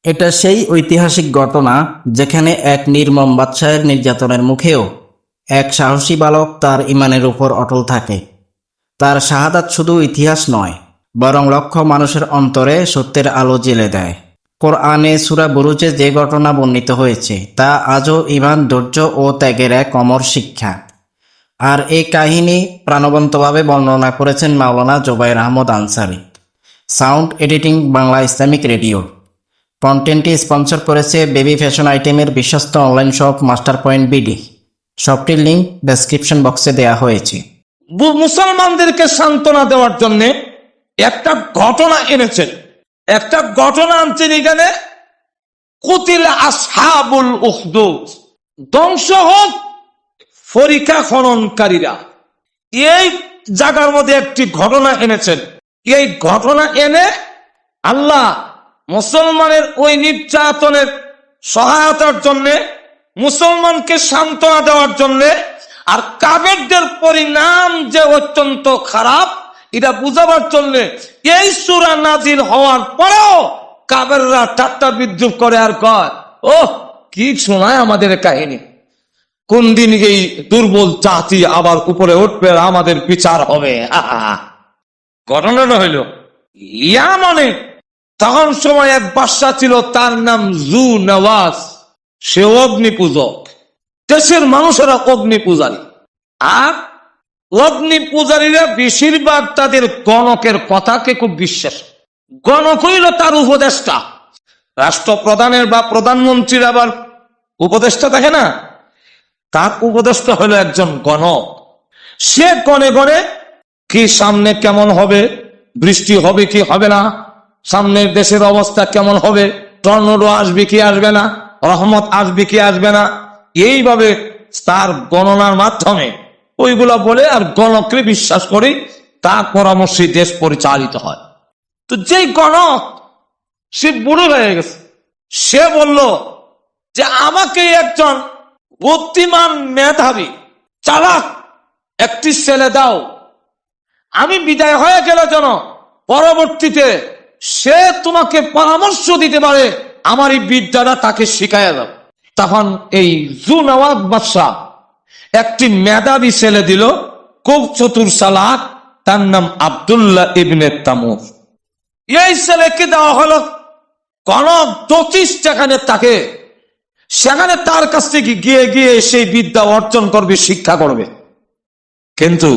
এটা সেই ঐতিহাসিক ঘটনা যেখানে এক নির্মম বাদশাহের নির্যাতনের মুখেও এক সাহসী বালক তার ঈমানের উপর অটল থাকে। তার শাহাদাত শুধু ইতিহাস নয়, বরং লক্ষ মানুষের অন্তরে সত্যের আলো জ্বেলে দেয়। কোরআনে সূরা বুরুজে যে ঘটনা বর্ণিত হয়েছে তা আজও ঈমান, ধৈর্য ও ত্যাগের এক অমর শিক্ষা। আর এই কাহিনী প্রাণবন্তভাবে বর্ণনা করেছেন Maulana Zubair Ahmed Ansari. Sound editing, Bangla Islamic radio. কন্টেন্টটি স্পন্সর করেছে বেবি ফ্যাশন আইটেমের বিশ্বস্ত online shop master point BD. শপটির লিঙ্ক ডেসক্রিপশন বক্সে দেওয়া হয়েছে। মুসলমানদেরকে সান্ত্বনা দেওয়ার জন্য একটা ঘটনা এনেছেন। একটা ঘটনা আনছেন এখানে, কুতিল আসহাবুল উখদুদ, ধ্বংস হোক ফরিকা খননকারীরা। এই জায়গার মধ্যে একটি ঘটনা এনেছেন। এই ঘটনা এনে আল্লাহ মুসলমানের ওই নির্যাতনের সহায়তার জন্য, মুসলমানকে সান্ত্বনা দেওয়ার জন্য, আর কাফেরদের পরিণাম যে অত্যন্ত খারাপ এটা বুঝাবার জন্য এই সূরা নাজিল হওয়ার পরেও কাফেররা ঠাট্টা বিদ্রুপ করে আর কয়, ও কি শোনায় আমাদের কাহিনী, কোন দিন এই দুর্বল জাতি আবার উপরে উঠবে, আমাদের বিচার হবে। ঘটনাটা হইল ইয়ামানে তখন সময় এক বাদশা ছিল, তার নাম জু নওয়াজ। সে অগ্নি পূজক। দেশের মানুষেরা অগ্নি পূজারী। আর অগ্নি পূজারীরা বেশিরভাগ তাদের গণকের কথাকে খুব বিশ্বাস। গণক হইল তার উপদেষ্টা। রাষ্ট্রপ্রধানের বা প্রধানমন্ত্রীর আবার উপদেষ্টা থাকে না, তার উপদেষ্টা হইল একজন গণক। সে গণে গণে কি সামনে কেমন হবে, বৃষ্টি হবে কি হবে না, সামনের দেশের অবস্থা কেমন হবে, টর্নেডো আসবে কি আসবে না, রহমত আসবে কি আসবে না, এইভাবে তার গণনার মাধ্যমে ওইগুলা বলে আর গণককে বিশ্বাস করি, তার পরামর্শে দেশ পরিচালিত হয়। তো যেই গণক সে বুড়ো হয়ে গেছে, সে বলল যে আমাকে একজন বুদ্ধিমান, মেধাবী, চালাক একটি ছেলে দাও, আমি বিদায় হয়ে গেলে যেন পরবর্তীতে সে তোমাকে পরামর্শ দিতে পারে, আমার এই বিদ্যাটা তাকে শিখাইয়া দাও। তখন এই জু নওয়াজ বাদশা একটি মেধাবী ছেলে দিল, খুব চতুর চালাক, তার নাম আব্দুল্লাহ ইবনে তামুর। এই ছেলেকে দেওয়া হলো গণক জ্যোতিষ, যেখানে তাকে সেখানে তার কাছ থেকে গিয়ে গিয়ে সেই বিদ্যা অর্জন করবে, শিক্ষা করবে। কিন্তু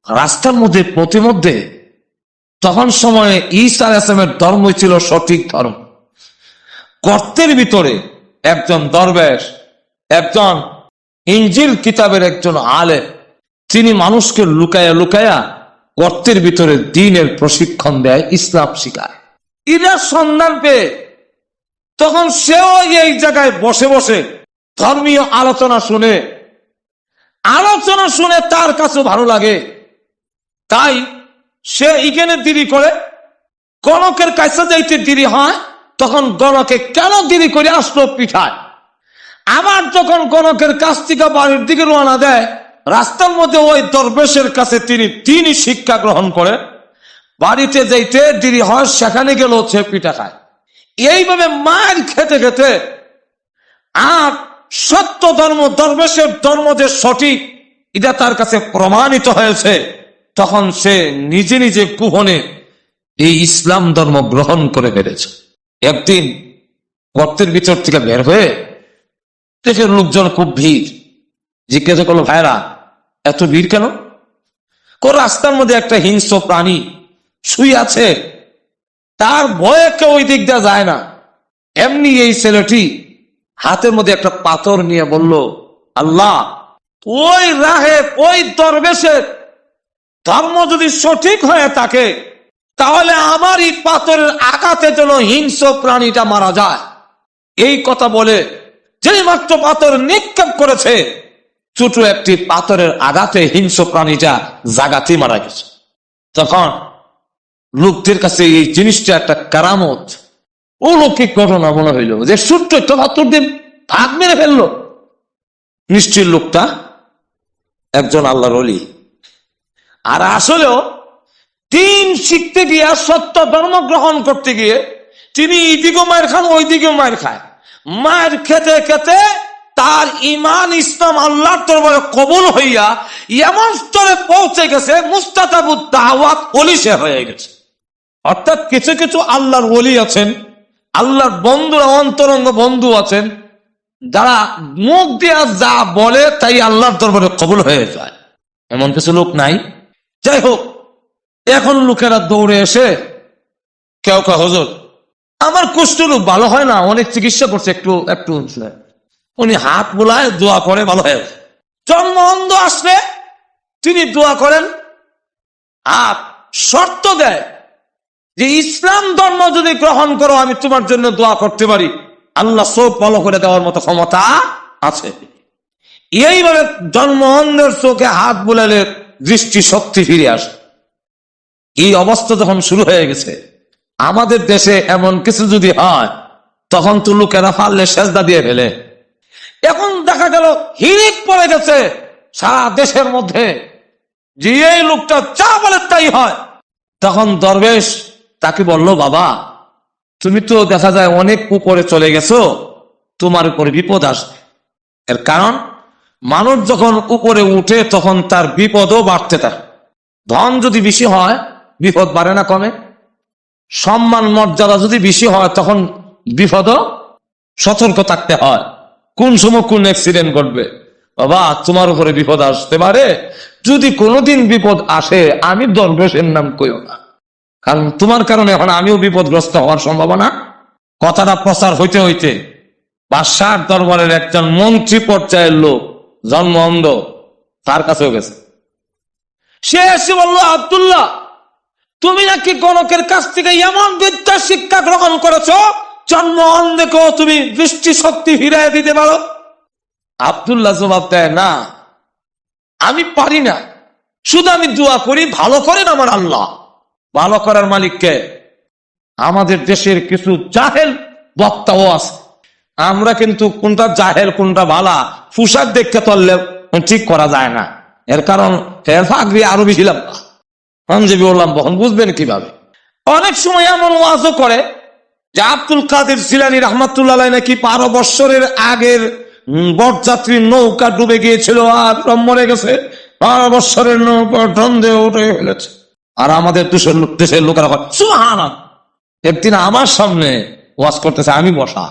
রাস্তার মধ্যে প্রতিমধ্যে তখন সময়ে ঈসা আলাইহিস সালামের ধর্ম ছিল সঠিক ধর্ম। গর্তের ভিতরে একজন দরবেশ, একজন ইনজিল কিতাবের একজন আলেম, তিনি মানুষকে লুকায়া লুকায়া গর্তের ভিতরে দ্বীনের প্রশিক্ষণ দেয়, ইসলাম শিখায়। এরা সন্ধান পেয়ে তখন সেও এই জায়গায় বসে বসে ধর্মীয় আলোচনা শুনে তার কাছে ভালো লাগে, তাই সে এখানে দেরি করে, গণকের কাছে যাইতে দেরি হয়। তখন গণকে কেন দেরি করে আসলো পিঠায়। আবার যখন গণকের কাছ থেকে বাড়ির দিকে রওনা দেয়, রাস্তার মধ্যে ওই দরবেশের কাছে তিনি শিক্ষা গ্রহণ করে, বাড়িতে যাইতে দেরি হয়, সেখানে গেল সে পিঠা খায়। এইভাবে মার খেতে খেতে আর সত্য ধর্ম, দরবেশের ধর্ম যে সঠিক এটা তার কাছে প্রমাণিত হয়েছে, তখন সে নিজে নিজে কুহনে এই ইসলাম ধর্ম গ্রহণ করে ফেলেছে। একদিন গর্তের ভিতর থেকে বের হয়ে দেখে লোকজন খুব ভিড়। জিজ্ঞাসা করলো, ভাইরা এত ভিড় কেন? রাস্তার মধ্যে একটা হিংস্র প্রাণী শুয়ে আছে, তার ভয়ে কেউ ওই দিক দিয়ে যায় না। এমনি এই ছেলেটি হাতের মধ্যে একটা পাথর নিয়ে বলল, আল্লাহ, ওই রাহে ওই দরবেশের ধর্ম যদি সঠিক হয়ে থাকে, তাহলে আমার এই পাথরের আঘাতে যেন হিংস্র প্রাণীটা মারা যায়। এই কথা বলে যেই মাত্র পাথর নিক্ষেপ করেছে, ছোট একটি পাথরের আঘাতে হিংস্র প্রাণীটা জাগাতে মারা গেছে। তখন লোকদের কাছে এই জিনিসটা একটা কারামত, অলৌকিক ঘটনা মনে হইল, যে ছোট্ট একটা পাথর দিয়ে ভাগ মেরে ফেললো। নিশ্চয় লোকটা একজন আল্লাহর ওলি। আর আসলেও দিন শিখতে গিয়ে, সত্য ধর্ম গ্রহণ করতে গিয়ে তিনি এইদিকেও মায়ের খান, ওইদিকেও মায়ের খায়। মায়ের খেতে খেতে তার ইমান ইসলাম আল্লাহর দরবারে কবুল হইয়া এমন স্তরে পৌঁছে গেছে, মুস্তাতাবুদ দাওয়াত ওলি সে হয়ে গেছে। অর্থাৎ কিছু কিছু আল্লাহর ওলি আছেন, আল্লাহর বন্ধুরা, অন্তরঙ্গ বন্ধু আছেন, যারা মুখ দিয়া যা বলে তাই আল্লাহর দরবারে কবুল হয়ে যায়। এমন কিছু লোক নাই? যাই হোক, এখন লোকেরা দৌড়ে এসে কেউ কেউ, হুজুর আমার কুষ্ঠ রোগ ভালো হয় না, অনেক চিকিৎসা করছে, একটু একটু উনি হাত বোলায় দোয়া করে ভালো হয়ে যায়। জন্ম অন্ধ আসলে তিনি দোয়া করেন আর শর্ত দেয় যে ইসলাম ধর্ম যদি গ্রহণ করো আমি তোমার জন্য দোয়া করতে পারি, আল্লাহ চোখ ভালো করে দেওয়ার মতো ক্ষমতা আছে। এইভাবে জন্ম অন্ধের চোখে হাত বোলালে দৃষ্টি শক্তি ফিরে আসে। এই অবস্থা যখন শুরু হয়ে গেছে আমাদের দেশে, এমন কিছু যদি হয় তখন তো লোকেরা পারলে সেজদা দিয়ে ফেলে। এখন দেখা গেল হিরিক পড়ে গেছে সারা দেশের মধ্যে, যে এই লোকটা যা বলে তাই হয়। তখন দরবেশ তাকে বলল, বাবা তুমি তো দেখা যায় অনেক উপরে চলে গেছো, তোমার উপরে বিপদ আসবে। এর কারণ মানুষ যখন উপরে উঠে তখন তার বিপদও বাড়তে থাকে। ধন যদি বেশি হয় বিপদ বাড়ে না, কমে। সম্মান মর্যাদা যদি বেশি হয় তখন বিপদও সতর্ক থাকতে হয়, কোন সময় কোন অ্যাক্সিডেন্ট ঘটবে। বাবা তোমার উপরে বিপদ আসতে পারে, যদি কোনোদিন বিপদ আসে আমি দরবেশের নাম কইও না, কারণ তোমার কারণে এখন আমিও বিপদগ্রস্ত হওয়ার সম্ভাবনা। কথাটা প্রচার হইতে হইতে বাদশার দরবারের একজন মন্ত্রী পর্যায়ের লোক, জন্ম অন্ধ, তার কাছেও গেছে। সে এসে বলল, আব্দুল্লাহ তুমি নাকি গণকের কাছ থেকে এমন বিদ্যা শিক্ষা গ্রহণ করেছ, জন্ম অন্ধকেও তুমি দৃষ্টি শক্তি ফিরিয়ে দিতে পারো। আব্দুল্লাহ জবাব দেয়, না আমি পারি না, শুধু আমি দোয়া করি, ভালো করেন আমার আল্লাহ। ভালো করার মালিককে। আমাদের দেশের কিছু জাহেল বক্তাও আছে, আমরা কিন্তু কোনটা জাহেল কোনটা ভালা পোশাক দেখতে চললে ঠিক করা যায় না। এর কারণ ফাগরি আরো বেশি লম্বা, পাঞ্জাবি বললাম বহন বুঝবেন কিভাবে। অনেক সময় এমন ওয়াজও করে যে আব্দুল কাদের জিলানী রহমাতুল্লাহ নাকি 12 বৎসরের আগের বরযাত্রীর নৌকা ডুবে গিয়েছিল আর মরে গেছে, 12 বৎসরের নৌকা ঠন্দে উঠে ফেলেছে। আর আমাদের দেশের লোকেরা সুবহানাল্লাহ। একদিন আমার সামনে ওয়াজ করতেছে, আমি বসা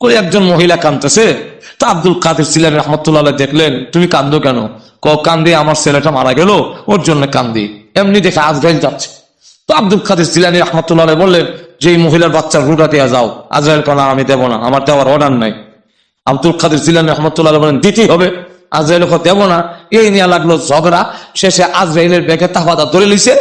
করে, একজন মহিলা কাঁদতেছে। তা আব্দুল কাদের জিলানী রহমাতুল্লাহ দেখলেন, তুমি কান্দো কেন? কান্দি আমার ছেলেটা মারা গেল, ওর জন্য কান্দি। এমনি দেখে আজরাইল যাচ্ছে। তো আব্দুল কাদের জিলানী রহমাতুল্লাহ বললেন যে এই মহিলার বাচ্চার রুটা দিয়ে যাও। আজরাইল কেন? আমি দেবো না, আমার দেওয়ার অর্ডার নাই। আব্দুল কাদের জিলানী রহমাতুল্লাহ বলেন দিতেই হবে। আজরাইল দেব না, এই নিয়ে লাগলো ঝগড়া। শেষে আজরাইলের ব্যাগে তাফাদা ধরে লিছে।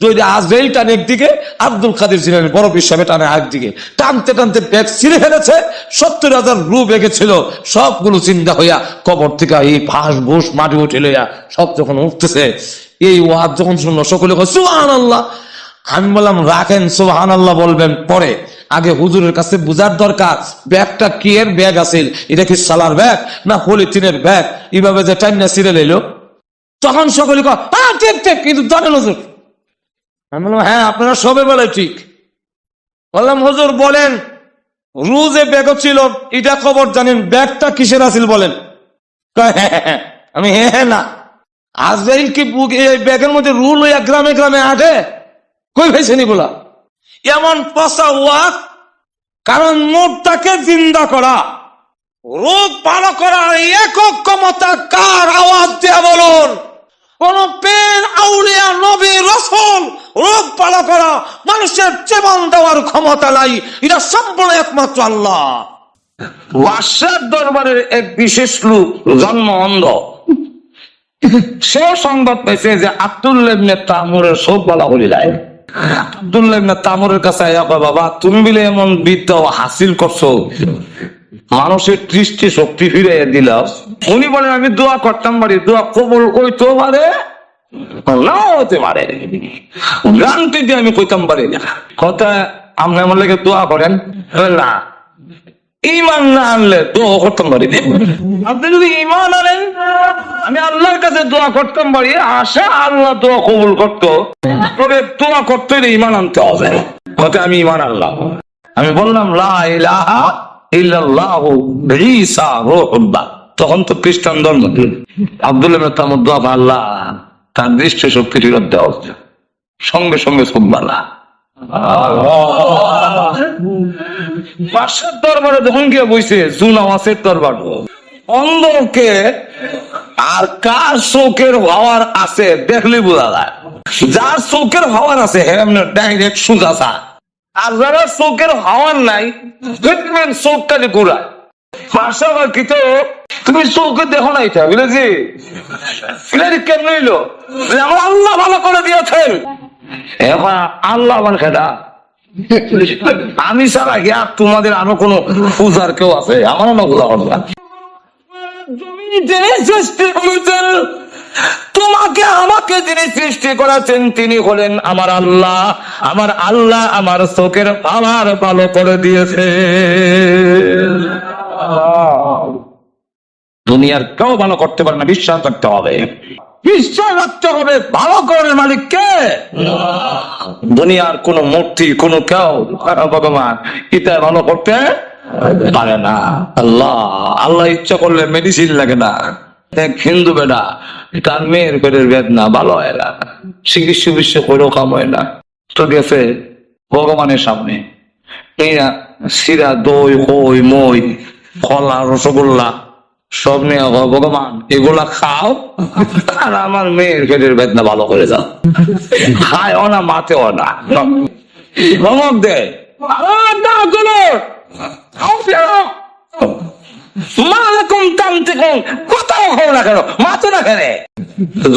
যদি আজরাইল টানে একদিকে, আব্দুল কাদের জিলানী বড় হিসাবে টানে আরেকদিকে। টানতে টানতে ব্যাগ ছিঁড়ে ফেলেছে। 70,000 রু ব্যাগে ছিল, সবগুলো চিন্তা হইয়া কবর থেকে এই ফাঁস ভুস মাটি উঠে লইয়া সব যখন উঠতেছে, এই ওয়াজ যখন শুনলো সকলে সুবহানাল্লাহ। আমি বললাম রাখেন, সুবহানাল্লাহ বলবেন পরে, আগে হুজুরের কাছে বুঝার দরকার ব্যাগটা কি এর ব্যাগ আছে, এটা কি সালার ব্যাগ না পলিথিনের ব্যাগ। এইভাবে যে টাইম না ছিঁড়ে লইলো, তখন সকলে ঠিক ঠিক কিন্তু জানেন হুজুর। আমি বললাম হ্যাঁ আপনারা সবে বলে ঠিক। বললাম হুজুর বলেন রু যে ব্যাগ ছিল এটা খবর জানেন, ব্যাগটা কিসের আছিল বলেন? আমি হ্যাঁ না। আজরাইল কি এই ব্যাগের মধ্যে রু লইয়া গ্রামে গ্রামে আটে? কই ভাইছেন এগুলা? এমন পচা ওয়াজ। কারণ মুর্দাকে জিন্দা করা, রোগ ভালো করার একক ক্ষমতা কার? আওয়াজ দিয়ে বলুন। কোন পীর, আউলিয়া, নবী, রাসূল রোগ ভালো করা, মানুষের জীবন দেওয়ার ক্ষমতা নাই। এটা সম্পূর্ণ একমাত্র আল্লাহ। বাদশার দরবারের এক বিশেষ লোক, জন্ম অন্ধ, সে সংবাদ পাইছে যে আব্দুল্লাহ ইবনে তামুরের চোখ ভালো হয়ে যায়। আব্দুল্লাহ ইবনে তামুরের কাছে আইয়া কয়, বাবা তুমি বলে এমন বিদ্যা হাসিল করছো, মানুষের দৃষ্টি শক্তি ফিরে দিলাম। উনি বলেন আমি দোয়া করতাম পারি, দোয়া কবুল হইতে পারে নাও হতে পারে, গ্রান্টি দিয়ে আমি কইতাম পারি না। কথা আপনি আমার লেগে দোয়া করেন না, ইমান না আনলে দোয়া করতাম পারি। আপনি যদি ইমান আনেন আমি আল্লাহর কাছে দোয়া করতাম পারি, আশা আল্লাহ দোয়া কবুল করতো। তবে দোয়া করতে হলে ইমান আনতে হবে। কত আমি ইমান আনলাম, আমি বললাম লা ইলাহা ইল্লাল্লাহু ঈসা রূহুল্লাহ। তখন তো খ্রিস্টান ধর্ম। আব্দুল্লাহ ইবনে তামুদ দোয়া, আল্লাহ তার দৃষ্টি শক্তি ফিরত দেওয়া, সঙ্গে সঙ্গে সুবহানাল্লাহ। বাদশার দরবারে যখন গিয়ে বইছে, জুনাওয়াসের দরবার, অন্ধকে আর কার চোখের ভাওয়ার আছে দেখলে বোঝা যায়। যার চোখের ভাওয়ার আছে ডাইরেক্ট সোজা চা, আর যারা চোখের হাওয়ার নাই দেখবেন চোখটাকে ঘুরায়। বাদশাহ কি তো তুমি চোখে দেখো নাই তা বুঝেছি, কেমন হইলো আমার আল্লাহ ভালো করে দিয়েছেন। এখন আল্লাহ আমার খেটা আমি ছাড়া গিয়া তোমাদের আরো কোন পূজার কেউ আছে? আমার না পূজা করবা। তোমাকে আমাকে যিনি সৃষ্টি করেছেন তিনি হলেন আমার আল্লাহ। আমার আল্লাহ আমার চোখের পাওয়ার ভালো করে দিয়েছে। দুনিয়ার কেউ ভালো করতে পারে না, বিশ্বাস করতে হবে, বিশ্বাস রাখতে হবে ভালো করার মালিক কে। দুনিয়ার কোন মূর্তি কোন কেউ ভগবান এটা ভালো করতে পারে না। আল্লাহ আল্লাহ ইচ্ছা করলে মেডিসিন লাগে না। এক হিন্দু বেটা, তার মেয়ের পেটের বেদনা ভালো হয় না, চিকিৎসা বিশ্ব করেও কাম হয় না, তো গেছে ভগবানের সামনে, সিরা দই কই মই কলা রসগোল্লা সব নিয়ে, ভগবান এগুলা খাও আর আমার মেয়ের পেটের বেদনা ভালো করে দাও। খায়ও না মাতেও না, ধমক দেয়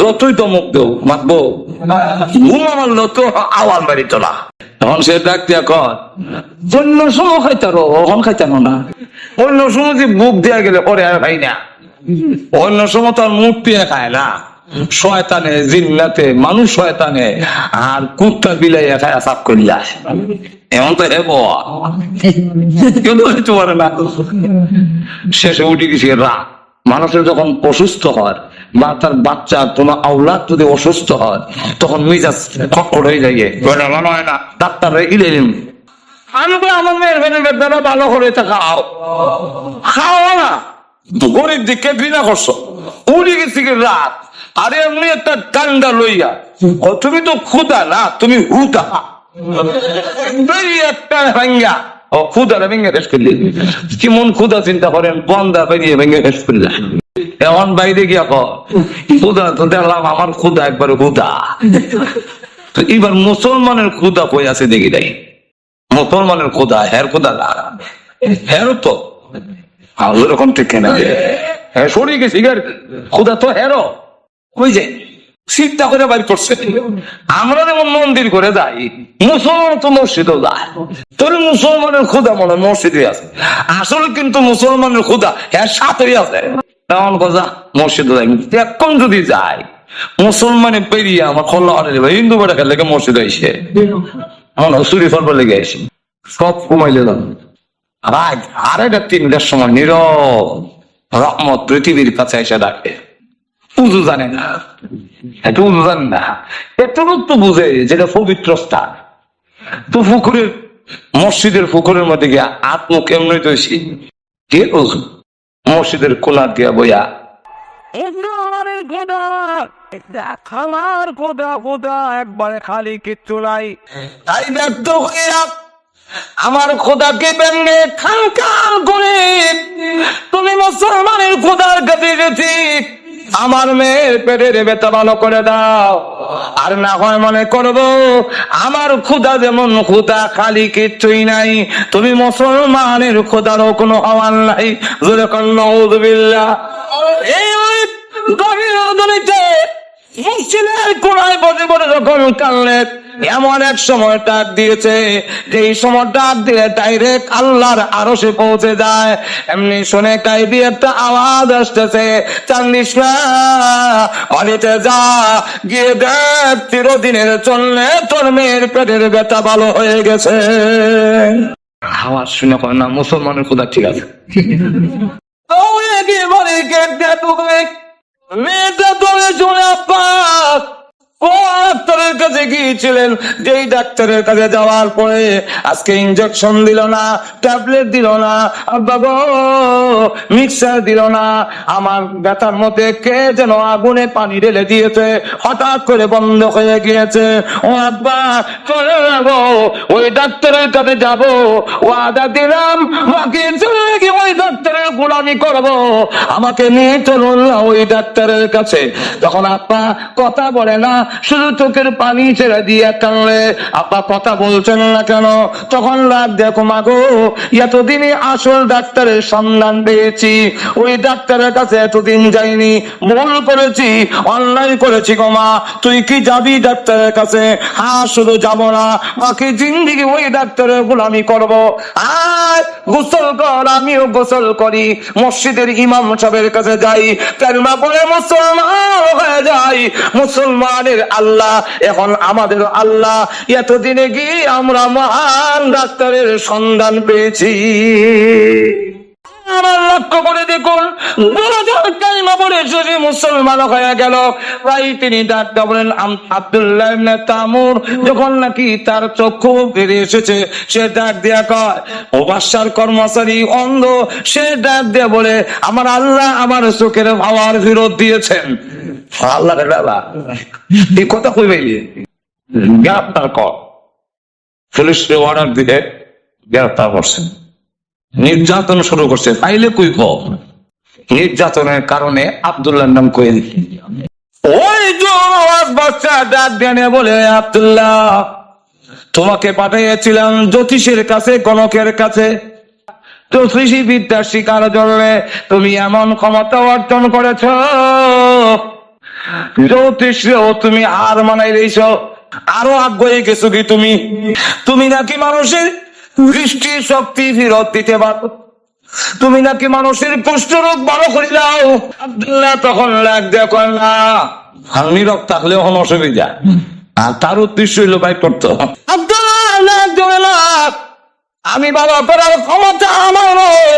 যতই ধমক দেও মাতবো, ঘুমা মারলো তো আওয়াজ বাড়িত না। এখন সে ডাক দিয়া কর, অন্য সময় খাইতারো এখন খাইতানো না, অন্য সময় যে বুক দেয়া গেলে পরে আর খাই না, অন্য সময় তো আর মুখ দিয়ে খায় না। শয়তানে জিন্নাতে মানুষ শয়তানে আর কুত্তা বিলাইয়া খায় সাফ করিলা, এমন তো হেব কেউ হইতে পারে না। শেষে উঠে গেছি রাত। মানুষের যখন অসুস্থ হয় বা তার বাচ্চা তোমার আওলাদ যদি অসুস্থ হয় তখন মিজাজ খটখট হয়ে যায়, মনে হয় না ডাক্তার ইলেন আমি আমার মেয়ের বেদনা ভালো করে খাও, খাও না গরিব দিকে ঘৃণা করছো। উড়ে গেছি রাত, আরে এমনি একটা কান্ডা লইয়া, তুমি তো ক্ষুদা না তুমি হুদা একটা ভাঙ্গা ক্ষুদারে ভেঙে শেষ করলি। কেমন ক্ষুদা চিন্তা করেন, বন্দা বেরিয়ে ভেঙে শেষ করলেন। এখন বাইরে গিয়া ক্ষুদা তো দেখলাম আমার ক্ষুদা একবার হুদা। এবার মুসলমানের ক্ষুদা কই আছে দেখি নাই, মুসলমানের ক্ষুদা হের ক্ষুদা না, হের তো ওরকম ঠিক না, সরিয়ে গেছি ক্ষুদা তো হেরো ওই যে চিন্তা করে বাড়ি করছে। আমরা যেমন মন্দির করে যাই, মুসলমান তো মসজিদও যায়, তোর মুসলমানের ক্ষুদা মনে মসজিদে আছে, আসলে কিন্তু মুসলমানের ক্ষুদা এর সাথেই আছে। তেমন কথা মসজিদে যাই, এখন যদি যাই মুসলমানে পেরিয়ে আমার খোলা হিন্দু বেড়া খেলে মসজিদ আইসে আমার চুরি ফলবার লেগে আসি, সব কমাইলে রাত 2:30-3টার সময় নীরব রহমত পৃথিবীর কাছে এসে ডাকে। পুজো জানে না, একটু উজু জানে না, একটু তো বুঝে যেটা পবিত্র স্থান। তো পুকুরের মসজিদের পুকুরের মধ্যে গিয়া আত্ম কেমন তৈছি কে উজু মসজিদের কোনার দিয়া বইয়া একবারে খালি কিচ্ছু নাই, তাই ব্যর্থ হইয়া আমার খোদাকে ব্যঙ্গে খান খান করে তুমি মুসলমানের খোদার কাছে গেছি, আমার মেয়ের পেটের ব্যথা ভালো করে দাও। আর না হয় মনে করবো আমার খোদা যেমন খোদা খালি কিচ্ছুই নাই, তুমি মুসলমানের খোদারও কোনো আওয়াজ নাই। জোরে কর নাউযুবিল্লাহ। এই গভীর রজনীতে মুসলিমের কোনায় বসে বসে যখন কানলেন, এমন এক সময় ডাক দিয়েছে যে এই সময় ডাক দিলে ডাইরেক্ট আল্লাহর আরশে পৌঁছে যায়। এমনি শুনে কাইবি একটা আওয়াজ আসতেছে, চান্দিস না অলিতে যা গিয়ে দেখ চিরদিনের চললে তোর মেয়ের পেটের ব্যথা ভালো হয়ে গেছে। আওয়াজ শুনে কয় না মুসলমানের খোদা ঠিক আছে। মেয়েটা তোরে চলে পাক কাছে গিয়েছিলেন, যেই ডাক্তারের কাছে যাওয়ার পরে আজকে ইনজেকশন দিল না, ট্যাবলেট দিল না, আব্বা গো মিক্সার দিল না, আমার ব্যথার মধ্যে কে যেন আগুনে পানি ঢেলে দিয়েছে, হঠাৎ করে বন্ধ হয়ে গিয়েছে। ও আব্বা চলে যাবো, ওই ডাক্তারের কাছে যাবো, ওয়াদা দিলাম বাকি চলে গিয়ে ওই ডাক্তারের গোলামি করবো, আমাকে নিয়ে চলুন না ওই ডাক্তারের কাছে। তখন আপা কথা বলে না, শুধু চোখের পানি ছেড়ে দিয়ে কানলে, আপা কথা বলছেন না কেন? তখন লাগ দেখো মাগো, এতদিনই আসল ডাক্তারের সন্ধান পেয়েছি, ওই ডাক্তারের কাছে এতদিন যাইনি, ভুল করেছি, অন্যায় করেছি গো মা, তুই কি যাবি ডাক্তারের কাছে? হ্যাঁ, শুধু যাবো না, বাকি জিন্দিগি ওই ডাক্তারের গোলামি করবো। আর গোসল কর, আমিও গোসল করি, মসজিদের ইমাম সাহেবের কাছে যাই, কালিমা পড়ে মুসলমান হয়ে যাই। মুসলমানের আল্লাহ এখন আমাদের আল্লাহ। এতদিনে কি আমরা মহান ডাক্তারের সন্ধান পেয়েছি। আমার লক্ষ্য করে দেখুন, কালিমা পড়ে এসেছে, মুসলমান হয়ে গেল। তাই তিনি ডাক্তার বলেন আব্দুল্লাহ ইবনে তামুর, যখন নাকি তার চক্ষু বেরিয়ে এসেছে, সে ডাক দিয়া কয়, ও বাদশার কর্মচারী অন্ধ, সে ডাক দিয়া বলে, আমার আল্লাহ আমার চোখের পাওয়ার ফেরত দিয়েছেন। আল্লাহ রে বাবা, এই কথা কইবে গ্রেফতার কর। পুলিশকে অর্ডার দিয়ে গ্রেফতার করছেন, নির্যাতন শুরু করছে। ফাইলে কই নির্যাতনের কারণে আব্দুল্লাহর নাম কয়ে দিল। ওই জোয়াজ বাচ্চা ডাক দিয়ে বলে, আব্দুল্লাহ তোমাকে পাঠিয়েছিলাম জ্যোতিষের কাছে, গণকের কাছে, জ্যোতিষী বিদ্যা শিকার জন্য তুমি এমন ক্ষমতা অর্জন করেছ, জ্যোতিষেও তুমি হার মানাই দিয়েছ, আরো আগ্রহী গেছো কি তুমি? তুমি নাকি মানুষের দৃষ্টি শক্তি ফেরত দিতে পারো, তুমি নাকি মানুষের কুষ্ঠ রোগ ভালো করে দাও। আব্দুল্লাহ তখন লাগ দেখো না, নীরব থাকলে হন অসুবিধা, আর তার উদ্দেশ্য হইল বাইক করতো। আব্দুল্লাহ লাগ দেবে না, আমি ভালো করার ক্ষমতা আমার নয়,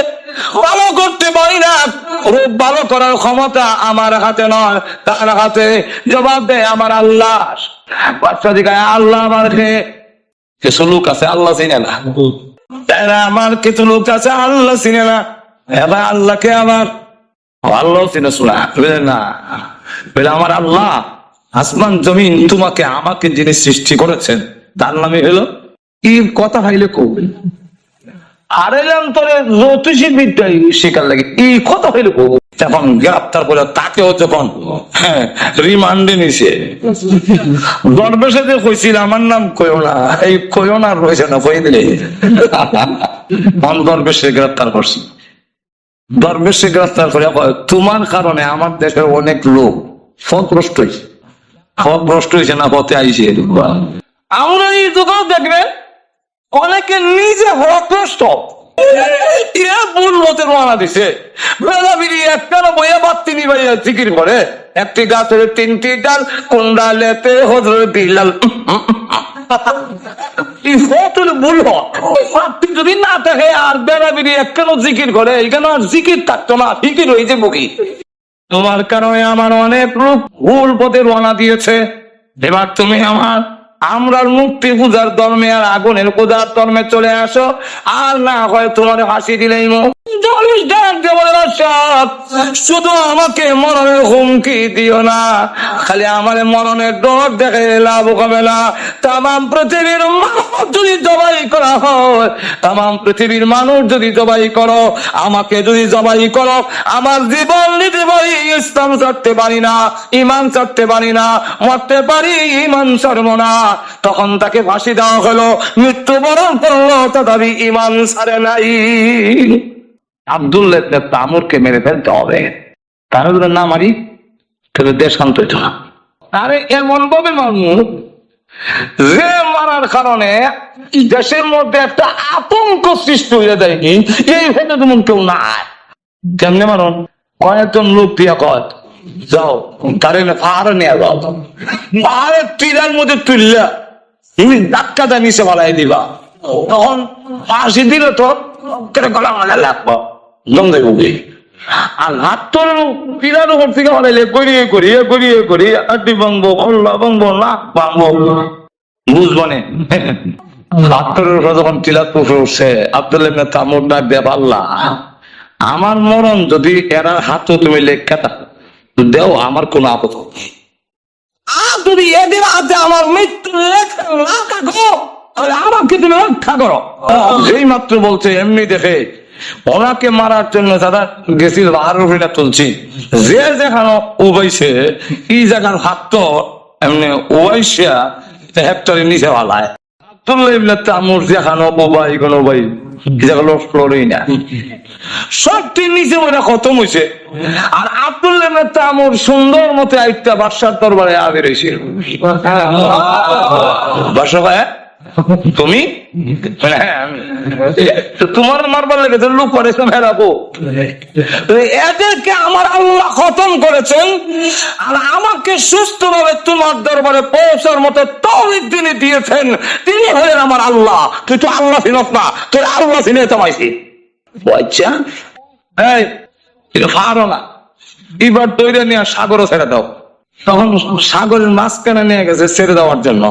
ভালো করতে পারি না, রূপ ভালো করার ক্ষমতা আমার হাতে নয়, তার হাতে। জবাব দেয় আমার আল্লাহ। বাচ্চা দিকে আল্লাহ আমার কিছু লোক আছে আল্লাহ চিনে না, আমার কিছু লোক আছে আল্লাহ চিনে না, এবার আল্লাহকে আমার আল্লাহ চিনে শোনা না, আমার আল্লাহ আসমান জমিন তোমাকে আমাকে যিনি সৃষ্টি করেছেন তার নামে হলো কি কথা ভাইলে কবি। আরে জান তোরে জ্যোতিষী বিদ্যায় শিকার লাগে এই কথা হইলে কবি। যখন গ্রেপ্তার করে তাকেও যখন রিমান্ডে নিছে, দরবেশে যে কইছিল আমার নাম কইও না, এই কইও না রয়েছে না, কই দিলে দরবেশে গ্রেপ্তার করছি। দরবেশে গ্রেপ্তার করে তোমার কারণে আমার দেশের অনেক লোক পথভ্রষ্ট হয়েছে, পথভ্রষ্ট হয়েছে না, পথে আইসে। আমরা এই দোকান দেখবেন অনেকে নিজে পথভ্রষ্ট, ভুল মতের মানা দিছে, বেলা বেরিয়ে একটানা বইয়া বাত্তিনি বাইয়া জিকির করে, একটি গাছের তিনটি ডাল, কোন ডালেতে হজর বিলাল। ভুল যদি না থাকে আর বেলা বেরিয়ে একটানো জিকির করে, এখানে আর জিকির থাকতো না, ফিকির হয়েছে বুকি। তোমার কারণে আমার অনেক লোক ভুল পথে রওনা দিয়েছে। এবার তুমি আমরার মুক্তি পূজার ধর্মে আর আগুনের পূজার ধর্মে চলে আসো, আর না হয় তোমার হাসি দিলেই শুধু আমাকে মরণের হুমকি দিও না, খালি আমার মরণের ডর দেখে লাভ হবে না। তাম পৃথিবীর মানুষ যদি জবাই করা হয়, তাম পৃথিবীর মানুষ যদি জবাই করো, আমাকে যদি জবাই করো, আমার জীবন নিতে পারি, ইসলাম ছাড়তে পারি না, ইমান ছাড়তে পারি না, মরতে পারি, ইমান ছাড়ব না। তখন তাকে ফাঁসি দেওয়া হলো, মৃত্যুবরণ করলো, তথাপি ইমান ছাড়ে নাই। আব্দুল্লাহ ইবনে তামুরকে মেরে ফেলতে হবে, তার না মারি তবে দেশ শান্ত হইত না। আরে এমন ভাবে মানুষ যে মারার কারণে দেশের মধ্যে একটা আতঙ্ক সৃষ্টি হয়ে যায়নি, এই ভেবে তেমন কেউ নাই। কেমনে মারণ? কয়েকজন লোক দিয়া কয় যাও তার পাহাড়ে নিয়ে যাও, পাহাড়ের টিলার মধ্যে তুললা তুমি ধাক্কা দা নিচে ফেলাই দিবা, তখন ফাঁসি দিলে তো গলা লাগবো, দম দেবো। আর হাত তোর পিলার উপর থেকে হলাইলে করিয়ে আড্ডি ভাঙবো, কল্লা ভাঙবো, নাক ভাঙবো, বুঝবো নে। হাত তোর যখন টিলার পুকুর উঠছে, আব্দুল্লাহ ইবনে তামুর ডাক দেব, আল্লাহ আমার মরণ যদি এরা হাত তুমি লেখা দেও, আমার কোনো আপদ নেই। আর যদি এদের হাতে আমার মৃত্যু লেখা না থাকো, তাহলে আমাকে তুমি রক্ষা করো। এই মাত্র বলছে, এমনি দেখে ওনাকে মারার জন্য যারা গেছিল আরোহীরা তুলছি, যে যেখানে উবাইছে এই জায়গার হাত তো এমনি উবাইছিয়া হেক্টরের নিচে ভালায়। আব্দুল্লাহ ইবনে তামুর যেখানে উবাই কোন উবাই যেগুলো ফ্লোরেই না, সবটি নিচে ওরা খতম হয়েছে। আর আব্দুল্লাহ ইবনে তামুর সুন্দর মতো একটা বাদশার দরবারে আবির হয়েছে। বাদশা ভাই তুমি তোমার মারবার লেগেছে, লোক করেছে মেরাবো, এদেরকে আমার আল্লাহ খতম করেছেন, আর আমাকে সুস্থভাবে তোমার দরবারে পৌঁছার মতো তৌফিক তিনি দিয়েছেন। তিনি হলেন আমার আল্লাহ। তুই তো আল্লাহ চিনস না, তোর আল্লাহ চিনে তোমাইছি। আচ্ছা এই পারো না, এবার তৈরি নিয়ে সাগরও ছেড়ে দাও। তখন সাগরের মাঝখানে নিয়ে গেছে ছেড়ে দেওয়ার জন্য।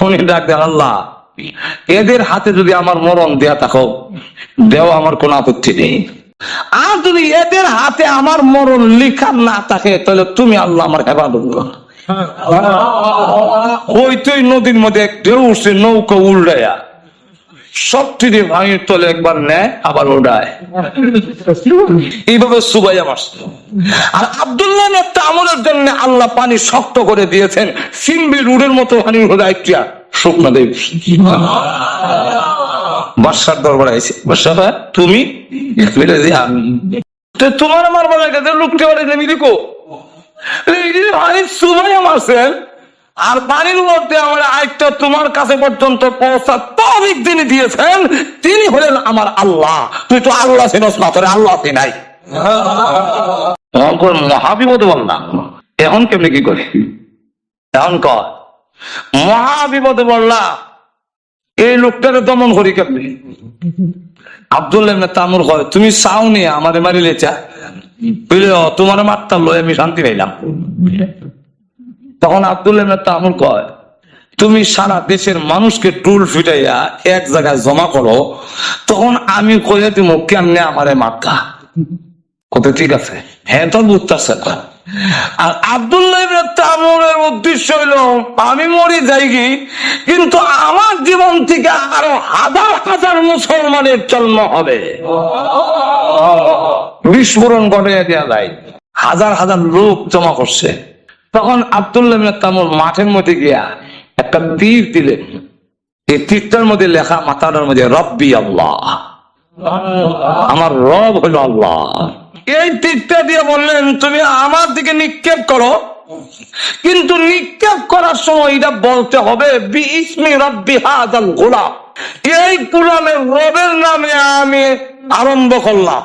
উনি ডাক দেন, আল্লাহ এদের হাতে যদি আমার মরণ দেয়া থাকো, দেও, আমার কোনো আপত্তি নেই। আর যদি এদের হাতে আমার মরণ লিখা না থাকে, তাহলে তুমি আল্লাহ আমার হেফাজত করো। ওই তুই নদীর মধ্যে ঢেউ উঠছে, নৌকা উল্টাইয়া সবটি ভাঙির তলে একবার নেয়, আবার ওড়ায়, এইভাবে সুবাইয়া মারছে। আর আব্দুল্লাহ ইবনে তামুরের জন্য আল্লাহ পানি শক্ত করে দিয়েছেন, সিম্বি রুডের মতো পানি উড়াইয়া শুকনা দেব। বাদশার দরবারে আইছে, বাদশা তুমি তোমার আমার বলে গেছে লোককে বলে দেবি দেখো সুবাইয়া মারছেন, আর পানির মধ্যে আমরা আরেকটা তোমার কাছে পর্যন্ত পৌঁছা তৌফিক তিনি দিয়েছেন। তিনি হলেন আমার আল্লাহ। তুই তো আল্লাহ চিনস না, তোর আল্লাহ নাই। মহাবিপদ বললাম, এখন কেমনি কি করে? এখন কর মহাবিপদে বললাম, এই লোকটারে দমন করি কেমনি? আব্দুল্লাহ ইবনে তামুর কয়, তুমি চাও নি আমারে মারিলে চা বুঝলে, তোমার মারতাম লয় আমি শান্তি পাইলাম। তখন আব্দুল্লাহ ইবনে তামুর কয়, তুমি সারা দেশের মানুষকে টুল ফিটাইয়া এক জায়গায় জমা করো, তখন আমি কইয়া দিব কেমনে আমারে মারতা। কত ঠিক আছে, হ্যাঁ তো বুঝতেছে। আর আব্দুল্লাহ ইবনে তামুরের উদ্দেশ্য হইল, আমি মরি যাই কি, কিন্তু আমার জীবন থেকে আরো হাজার হাজার মুসলমানের জন্ম হবে, বিস্ফোরণ ঘটিয়ে দেওয়া যায়। হাজার হাজার লোক জমা করছে। তখন আব্দুল্লাহ ইবনে তামুর মাঠের মধ্যে গিয়া একটা তীর দিলেন। এই তীরটার মধ্যে লেখা, মাথাটার মধ্যে রব্বি আল্লাহ, আমার রব হইল আল্লাহ। এই তীরটা দিয়ে বললেন, তুমি আমার দিকে নিক্ষেপ করো, কিন্তু নিক্ষেপ করার সময় এটা বলতে হবে বিইসমি রব্বি হাযাল গোলাম, এই গোলামের রবের নামে আমি আরম্ভ করলাম।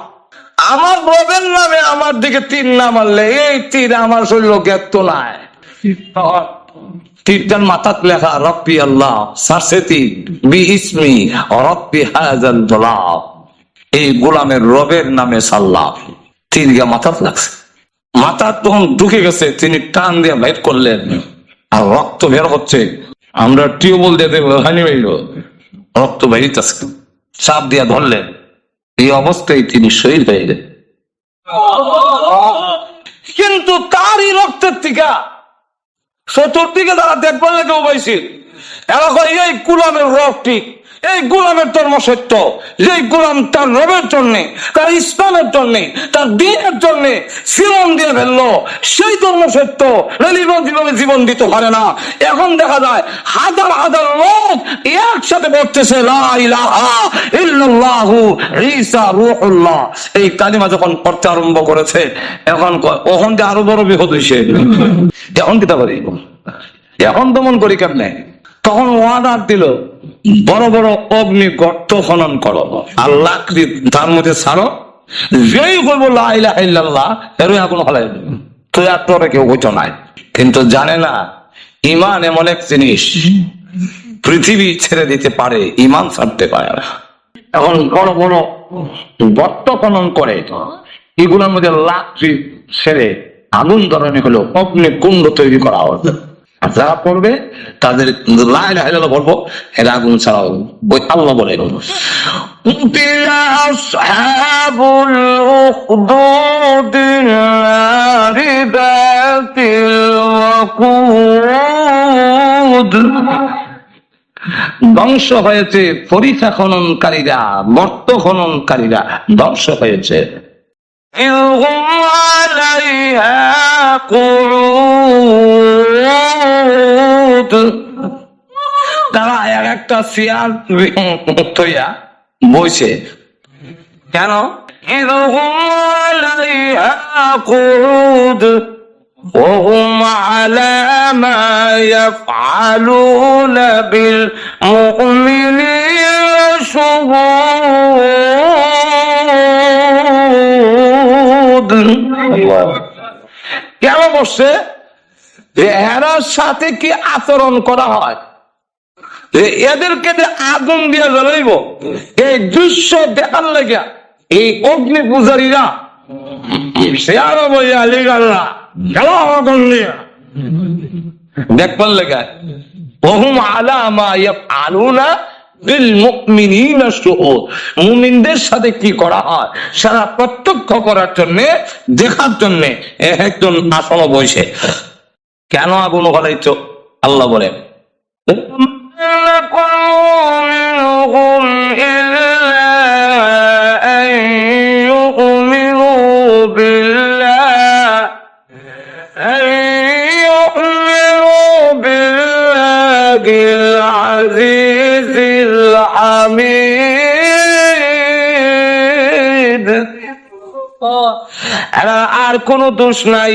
আমার রবের নামে আমার দিকে তীর না মারলে এই তীর আমার শরীর গেত নাই। তীরটার মাথাত লেখা রব্বি আল্লাহ, সারসে তীর বিইসমি রব্বি হাযাল গোলাম, এই গোলামের রবের নামে সাল্লাম। তীর গিয়া মাথাত লাগছে, মাথা তখন ঢুকে গেছে, তিনি টান দিয়ে বাইর করলেন, আর রক্ত বের হচ্ছে। আমরা টিউবওয়েল দিয়ে দেবো, হানি বাইল রক্ত বেরিতেছে, চাপ দিয়া ধরলেন। এই অবস্থায় তিনি শহীদ হয়ে গেলেন। কিন্তু তারই রক্তের টিকা চতুর্দিকে যারা দেখবার লেগে উপাইছিল, এরা কয় এই গোলামের রব ঠিক, এই গোলামের ধর্ম সত্য, যে গোলাম তার রবের জন্য, তার ইসলামের জন্য, তার দিনের জন্য জীবন দিয়ে ফেললো, সেই ধর্ম সত্য, জীবনে জীবন দিতে পারে না। এখন দেখা যায় হাজার হাজার লোক একসাথে বলতেছে লা ইলাহা ইল্লাল্লাহু ঈসা রূহুল্লাহ, এই কালিমা যখন পড়তে আরম্ভ করেছে, এখন ওখান দিয়ে আরো বড় বিপদ হয়েছে। এখন কিতা করি, এখন দমন করি কেমনে? তখন ওয়াদার দিল, বড় বড় অগ্নি গর্ত খনন করো, আর লাকড়ি তার মধ্যে ছাড়ো, যেই বলবো লা ইলাহা ইল্লাল্লাহ এর আগুন ফেলাই তো আর তোরে কেউ হইতো নাই। কিন্তু জানে না ঈমান এমন এক জিনিস, পৃথিবী ছেড়ে দিতে পারে, ঈমান ছাড়তে পারে না। এখন বড় বড় গর্ত খনন করে এগুলোর মধ্যে লাকড়ি ছেড়ে আগুন ধরনের হলো অগ্নিকুণ্ড তৈরি করা হবে। আর যারা পড়বে তাদের লা ইলাহা ইল্লাল্লাহ বলবো, এরা আগুন ছাড়া হবে। আল্লাহ বলে আসহাবুল উখদুদিন নারি যাতিল ওয়াকুদ। ধ্বংস হয়েছে পরিখা খননকারীরা, গর্ত খননকারীরা ধ্বংস হয়েছে। তারা এক একটা চেয়ার তৈয়া বইছে। কেন? وهم على ما يفعلون بالمؤمنين شهود। কেন বসছে? এরার সাথে কি আচরণ করা হয়, এদেরকে যে আগুন দিয়ে জ্বালাইব, এই দৃশ্য দেখার লাগে এই অগ্নি পূজারীরা দেখবার লেগে ওহুম আলা মা ইয়াফআলুনা বিল মুমিনিনা শুহুদ। মুমিনদের সাথে কি করা হয় সারা প্রত্যক্ষ করার জন্য, দেখার জন্য একজন আসন বসে। কেন আগুন জ্বালাইছো? আল্লাহ বলেন আর কোন দোষ নাই,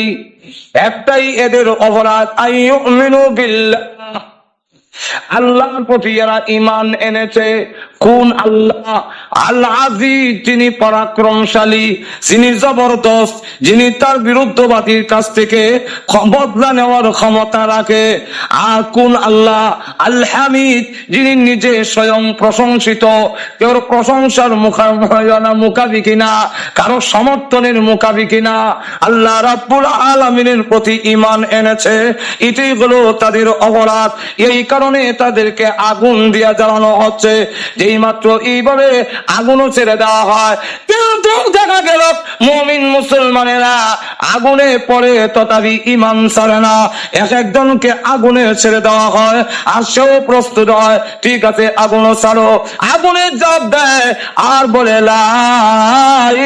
একটাই এদের অপরাধ, আইয়ুমিনু বিল্লাহ, আল্লাহর প্রতি এরা ঈমান এনেছে। কোন আল্লাহ? আল আজিজ, যিনি পরাক্রমশালী, যিনি জবরদস্ত, যিনি তার বিরুদ্ধবাদীর কাছ থেকে বদলা নেওয়ার ক্ষমতা রাখে। আর কোন আল্লাহ? আল হামিদ, যিনি নিজে স্বয়ং প্রশংসিত, কেউ প্রশংসার মুখাপেক্ষী না, কারো সমর্থনের মুখাপেক্ষী না। আল্লাহ রাব্বুল আলামিনের প্রতি ঈমান এনেছে, এটাই হলো তাদের অপরাধ। এই কারণে তাদেরকে আগুন দিয়া জ্বালানো হচ্ছে। যেই মাত্র এইভাবে আগুনও ছেড়ে দেওয়া হয়, কিন্তু দেখা গেল মুমিন মুসলমানেরা আগুনে পড়ে তথাপি ঈমান ছাড়ে না। এক একজনকে আগুনে ছেড়ে দেওয়া হয় আর সেও প্রস্তুত হয়, ঠিক আছে আগুনও ছাড়ো। আগুনে জাপ দেয় আর বলে লা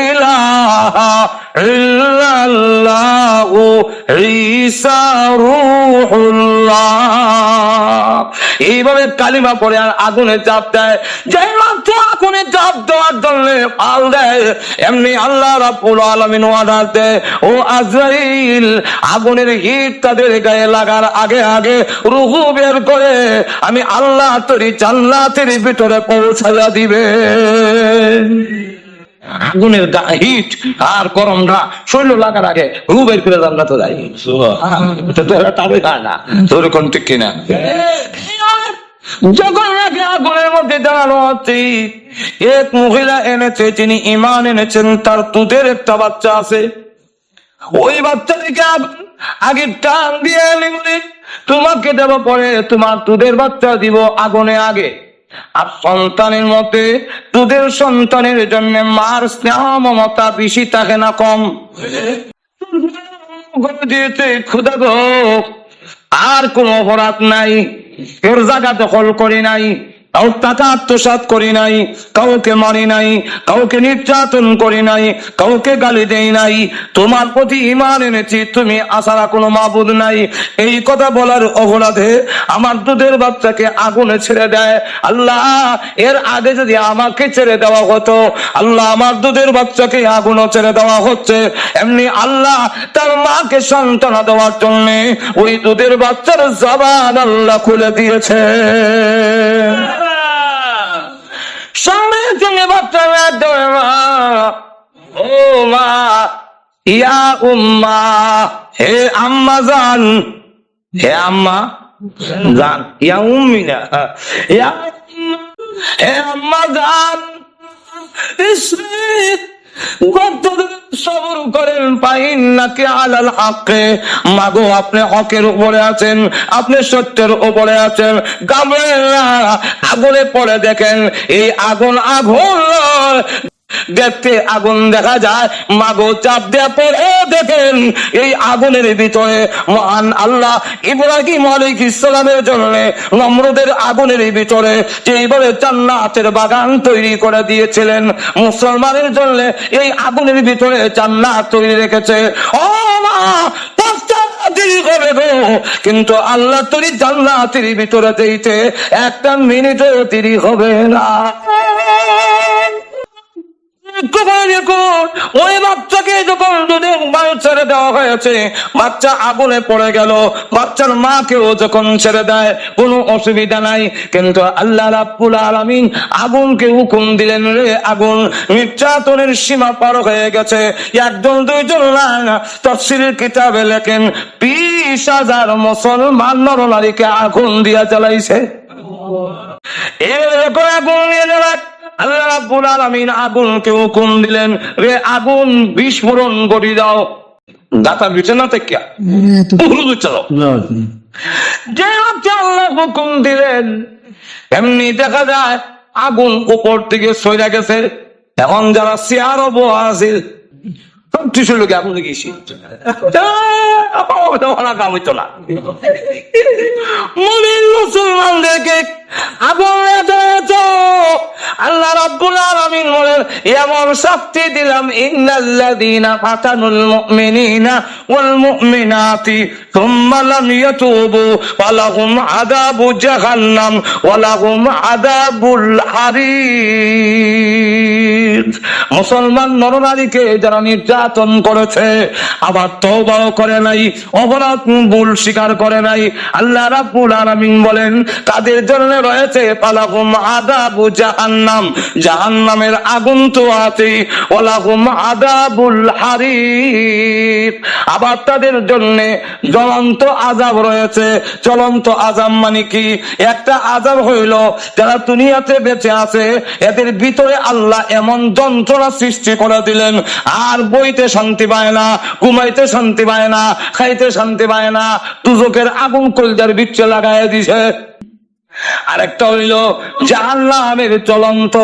ইলাহা ইল্লাল্লাহু ঈসা রূহুল্লাহ। এইভাবে কালিমা পড়ে আর আগুনে চাপ দেয়। যেই মাত্র আগুনে চাপ দেওয়ার জন্য পাল দেয়, এমনি আল্লাহ রাব্বুল আলামিন ওয়াদা দেয়, ও আজরাইল, আগুনের হিট তাদের গায়ে লাগার আগে আগে রূহ বের করে আমি আল্লাহ তোরে জান্নাতের ভিতরে পৌঁছায়া দিবে। আগুনের হিট আর গরমটা শৈল লাগার আগে রূহ বের করে জান্নাতে যায়। তবে না তোর কোন ঠিক কিনা? যখন নাকি আগুনের মধ্যে দাঁড়ানো হচ্ছে, এক মহিলা এনেছে, তিনি ঈমান এনেছেন, তার দুধের একটা বাচ্চা আছে। ওই বাচ্চাটিকে আগে টান দিয়ে তোমাকে দেব, পরে তোমার দুধের বাচ্চা দিব আগুনে আগে। আর সন্তানের মতে দুধের সন্তানের জন্য মার স্নেহ মমতা বেশি থাকে না কম? ক্ষুদা গো, আর কোন অপরাধ নাই, এর জায়গা দখল করি নাই, কারোর টাকা আত্মসাৎ করি নাই, কাউকে মারি নাই, কাউকে নির্যাতন করি নাই, কাউকে গালি দেই নাই, তোমার প্রতি ঈমান এনেছি, তুমি আসারা কোনো মাবুদ নাই। এই কথা বলার অপরাধে আমার দুধের বাচ্চাকে আগুনে ছেড়ে দেয়। আল্লাহ, এর আগে যদি আমাকে ছেড়ে দেওয়া হতো, আল্লাহ আমার দুধের বাচ্চাকে আগুনও ছেড়ে দেওয়া হচ্ছে। এমনি আল্লাহ তার মাকে সান্ত্বনা দেওয়ার জন্য ওই দুধের বাচ্চার জবান আল্লাহ খুলে দিয়েছে। সঙ্গে সঙ্গে বাচ্চা ও মা, ইয়া উম্মা, হে আম্মা জান, হে আম্মা জান, ইয়া উম্মি না, ইয়া হে আম্মা জান, সবর করেন, ফাইন্নাকা আলাল হক, মাগো আপনি হকের উপরে আছেন, আপনি সত্যের উপরে আছেন। ঘাবড়েন না, আগুনে পড়ে দেখেন এই আগুন দেখতে আগুন দেখা যায়, মাগো চাপ দেয়া পরে দেখেন এই আগুনের ভিতরে মহান আল্লাহ ইব্রাহিম আলাইহিস সালামের জন্য নমরুদের আগুনের ভিতরে যেইভাবে জান্নাতের বাগান তৈরি করে দিয়েছিলেন, মুসলমানের জন্য এই আগুনের ভিতরে জান্নাত তৈরি রেখেছে। ও মা, দেরি হবে গো, কিন্তু আল্লাহ তৈরি জান্নাতের ভিতরে দিতে একটা মিনিটও দেরি হবে না। ওই বাচ্চাকে যখন দুধের বায়ু ছেড়ে দেওয়া হয়েছে, বাচ্চা আগুনে পড়ে গেল, বাচ্চার মাকেও যখন ছেড়ে দেয় কোনো অসুবিধা নাই, কিন্তু আল্লাহ রাব্বুল আলামিন আগুনকে হুকুম দিলেন, রে আগুন, নির্যাতনের সীমা পার হয়ে গেছে। একজন দুইজন না, তাফসীরের কিতাবে লেখেন 20,000 মুসলমান নরনারীকে আগুন দিয়া জ্বালাইছে। এরকম আগুন নিয়ে যাওয়া আল্লাহ রাব্বুল আলামিন আগুনকে হুকুম দিলেন, রে আগুন বিস্ফোরণ করে দাও। দাতা বিছানা থেকে চলো, যে আল্লাহ হুকুম দিলেন এমনি দেখা যায় আগুন উপর থেকে সরে গেছে। এখন যারা চেয়ার বসা আছে লোকে আগুন গেছি কাম হইতো না, মুসলমানদেরকে আগুন আল্লাহ রাব্বুল আলামিন বলেন, এমন শাস্তি দিলাম, ইন্নাল্লাযীনা ফাতানুল মুমিনিনা ওয়াল মুমিনাতি সুম্মা লাম ইয়াতুবু ফালাহুম আযাবু জাহান্নাম ওয়া লাহুম আযাবুল হারিক। মুসলমান নরনারীকে যারা নির্যাতন করেছে, আবার তওবাও করে নাই, অপরাধ ভুল স্বীকার করে নাই, আল্লাহ রাব্বুল আলামিন বলেন তাদের জন্য রয়েছে ফালাহুম আযাবু জাহান্নাম, জাহান্নামের আগুন তো আছে, ওয়ালাহুম আযাবুল হারিক, আবার তাদের জন্য জ্বলন্ত আযাব রয়েছে। জ্বলন্ত আযাব মানে কি? একটা আযাব হইল যারা দুনিয়াতে বেঁচে আছে এদের ভিতরে আল্লাহ এমন যন্ত্রণা সৃষ্টি করে দিলেন, আর বইতে শান্তি পায় না, ঘুমাইতে শান্তি পায় না, খাইতে শান্তি পায় না, দুজকের আগুন কলজার বিচ্ছে লাগাই দিছে। আরেকটা হইল জাহান্নামের জ্বলন্ত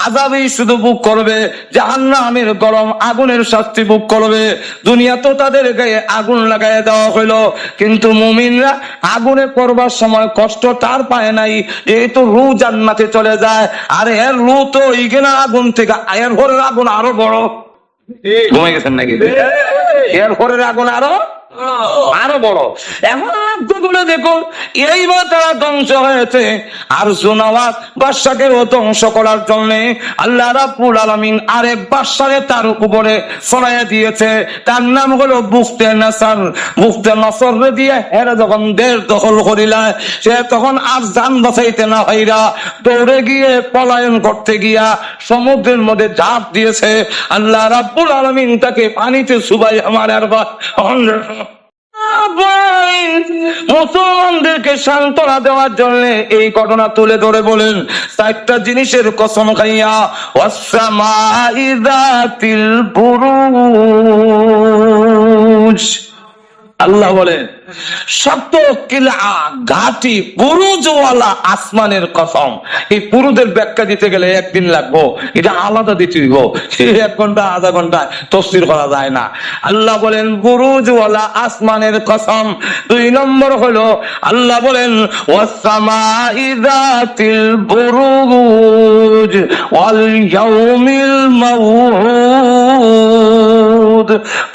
আযাবই শুধু ভোগ করবে, জাহান্নামের গরম আগুনের শাস্তি ভোগ করবে। দুনিয়া তো তাদের গায়ে আগুন লাগাই দেওয়া হইলো, কিন্তু মুমিনরা আগুনে পড়বার সময় কষ্ট তার পায় নাই, যেহেতু রূহ জান্নাতে চলে যায়, আর এর রূহ তো এইখানে আগুন থেকে, এর ঘরের আগুন আরো বড়। ঘুমাই গেছেন নাকি? এর ঘরের আগুন আরো বড়। এখন লক্ষ্য দেখুন, এইবার তারা ধ্বংস হয়েছে। আর জুনাওয়াত বাদশাকেও ধ্বংস করার জন্য আল্লাহ রাব্বুল আলামিন আরেক বাদশাকে তার উপরে ছড়াইয়া দিয়েছে, তার নাম হলো বুখতে নাসর। বুখতে নাসর দিয়ে এরা যখন দেশ দখল করিলায়, সে তখন আর জান বাঁচাইতে না হইরা দৌড়ে গিয়ে পলায়ন করতে গিয়া সমুদ্রের মধ্যে ঝাঁপ দিয়েছে। আল্লাহ রাব্বুল আলামিন তাকে পানিতে চুবাই আমার মুসলমানদেরকে সান্ত্বনা দেওয়ার জন্য এই ঘটনা তুলে ধরে বলেন, 4টা জিনিসের কসম খাইয়া, ওয়াসসামাই যাতিল বুরুজ, আল্লাহ বলেন শক্ত কিলা ঘাটি বুরুজওয়ালা আসমানের কসম। এই পুরুদের ব্যাখ্যা দিতে গেলে একদিন লাগবো, এটা আলাদা দিতে হইব, 1 ঘন্টা আধা ঘন্টা তফসির করা যায় না। আল্লাহ বলেন বুরুজওয়ালা আসমানের কসম। 2 নম্বর হলো আল্লাহ বলেন ওয়াসসামাই যাতিল বুরুজ ওয়াল ইয়াউমিল মাউউদ,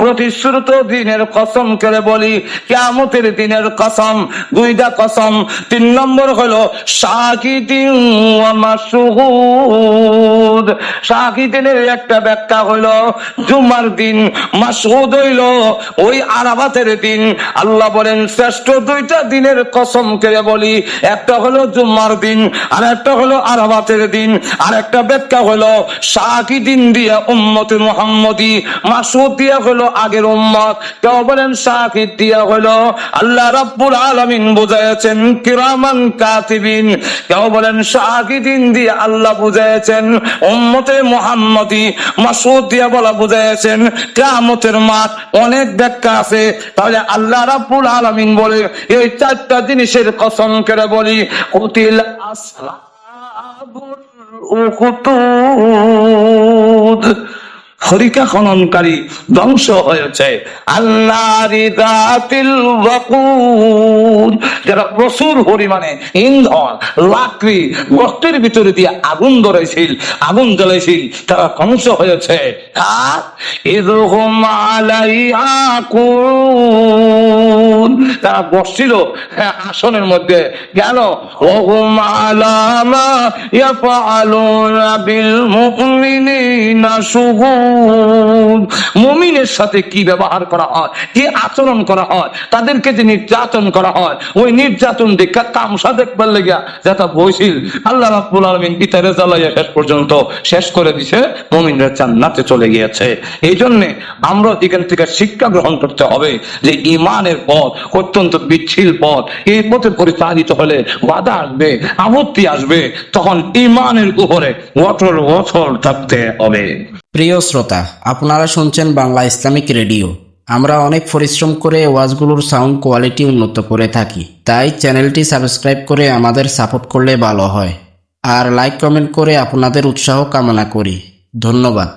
প্রতিশ্রুত দিনের কসম করে বলি, কিয়ামতের দিনের কসম। 2টা কসম। 3 নম্বর হলো শাহিদিন ওয়া মাশহুদ। শাহিদিনের একটা ব্যাখ্যা হলো জুমার দিন, মাশহুদ হইল ওই আরাফাতের দিন। আল্লাহ বলেন শ্রেষ্ঠ 2টা দিনের কসম করে বলি, একটা হলো জুমার দিন আর একটা হলো আরাফাতের দিন। আর একটা ব্যাখ্যা হলো শাহিদিন দিয়ে উম্মতে মুহাম্মদী, মাশহুদ দিয়া হলো আগের উম্মত, কেউ বলেন শাকির দিয়া হলো আল্লাহ রাব্বুল আলামিন বুঝাইছেন কিরামান কাতিবিন, কেউ বলেন শাকিদিন দিয়ে আল্লাহ বুঝাইছেন উম্মতে মুহাম্মদী, মাসউদ দিয়া বলা বুঝাইছেন কিয়ামতের মাঠ। অনেক ব্যাখ্যা আছে। তাহলে আল্লাহ রাব্বুল আলামিন বলে এই চারটা জিনিসের কসম করে বলি, কুতিল আসহাবুল উখদুদ, হরিকা খননকারী ধ্বংস হয়েছে। আল্লাহরি যাতিল ওয়াকুদ, যারা প্রচুর পরিমাণে ইন্ধন লাকড়ি গর্তের ভিতরে দিয়ে আগুন ধরেছিল, আগুন জ্বলেছিল, তারা ধ্বংস হয়েছে। আর ইযহুম আলাইহা কুউদ, তারা বসছিল আসনের মধ্যে গেল। ওহুম আলা মা ইয়াফআলুনা বিল মুমিনিনা শুহুদ, মুমিনের সাথে কি ব্যবহার করা হয়, কি আচরণ করা হয়, তাদেরকে যে নির্যাতন করা হয়, ওই নির্যাতন দেখা তামসা দেখবার লেগা যেটা বইছিল, আল্লাহ রাব্বুল আলামিন ইতারে জ্বালাইয়া শেষ পর্যন্ত শেষ করে দিছে, মুমিনরা জান্নাতে চলে গিয়েছে। এই জন্য আমরা এখান থেকে শিক্ষা গ্রহণ করতে হবে যে ইমানের পথ অত্যন্ত বিচ্ছিল পথ। এই পথে পরিচালিত হলে বাধা আসবে, আপত্তি আসবে, তখন ইমানের উপরে অটল অটল থাকতে হবে। প্রিয় শ্রোতা, আপনারা শুনছেন বাংলা ইসলামিক রেডিও। আমরা অনেক পরিশ্রম করে ওয়াজগুলোর সাউন্ড কোয়ালিটি উন্নত করে থাকি, তাই চ্যানেলটি সাবস্ক্রাইব করে আমাদের সাপোর্ট করলে ভালো হয়। আর লাইক কমেন্ট করে আপনাদের উৎসাহ কামনা করি। ধন্যবাদ।